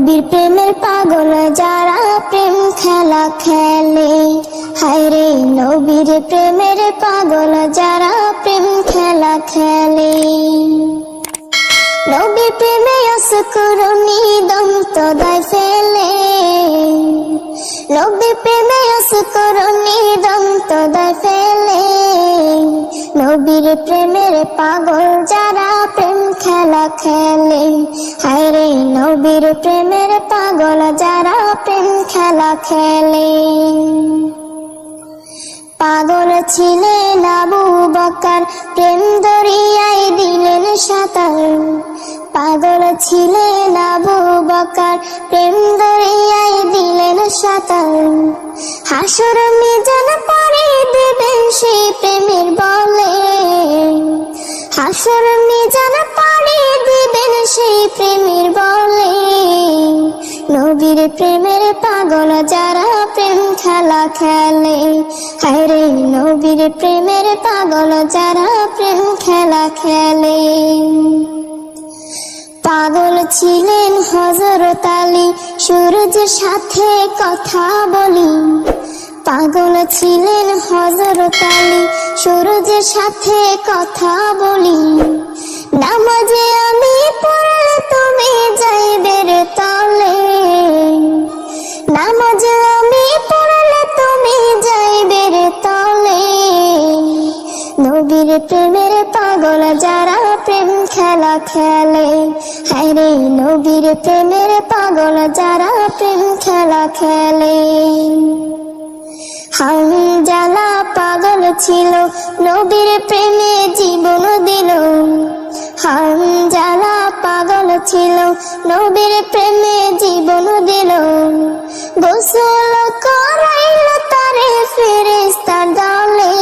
নবীর প্রেমের পাগল যারা প্রেম খেলা খেলে, হায় রে নবীর প্রেমের পাগল যারা প্রেম খেলা খেলে। নবীর প্রেমে অসকরণী দন্ত দায় ফেলে, নবীর প্রেমে অসকরণী দন্ত দায় ফেলে। নবীর প্রেমের পাগল যারা প্রেম খেলা খেলে, হায় রে নবীর প্রেমের পাগল যারা প্রেম খেলা খেলে। পাগল ছিলেন আবু বকর, প্রেম দরিয়ায় দিলেন সাঁতার। পাগল ছিলেন আবু বকর, প্রেম দরিয়ায় দিলেন সাঁতার। হাসর মিজান পাড়ি দেবেন সেই প্রেমের বলে, হাসর মিজান পাড়ি দিবেন সেই প্রেমের বলে। নবীর প্রেমের পাগল যারা প্রেম খেলা খেলে, হায় রে নবীর প্রেমের পাগল যারা প্রেম খেলা খেলে। পাগল ছিলেন হযরত আলী, সূরজের সাথে কথা বলি। পাগল ছিলেন হযরত আলী, সূরজের সাথে কথা বলি। নামাজে আমি পড়লে তুমি যাইবে রে তলে, নামাজে আমি পড়লে তুমি যাইবে রে তলে। নবীর প্রেমের পাগল যারা প্রেম খেলা খেলে, হায় রে নবীর প্রেমের পাগল যারা প্রেম খেলা খেলে। হানজালা পাগল ছিল, নবীর প্রেমে জীবন দিল। হানজালা পাগল ছিল, নবীর প্রেমে জীবন দিল। গোসল করাইল তারে ফেরেশতার দলে,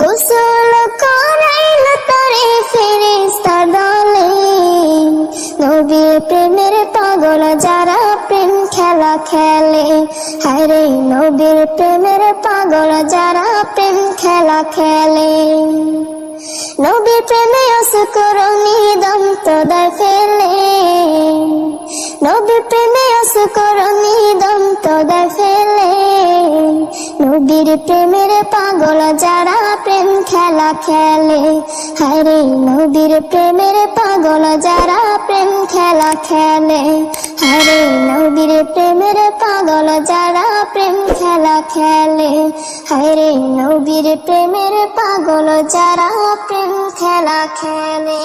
গোসল করাইল তারে ফেরেশতার দলে। নবীর প্রেমের পাগল যারা প্রেম খেলা খেলে, হায় রে নবীর প্রেমের পাগল যারা প্রেম খেলা খেলে। নবীর প্রেমে অসকরণী দন্ত দায় ফেলে, নবীর প্রেমে অসকরণী দন্ত দায় ফেলে। নবীর প্রেমের পাগল যারা প্রেম খেলা খেলে, হায় রে নবীর প্রেমের পাগল যারা প্রেম খেলা খেলে। হায় রে নবীর প্রেমের পাগল যারা প্রেম খেলা খেলে, হায় রে নবীর প্রেমের পাগল যারা প্রেম খেলা খেলে।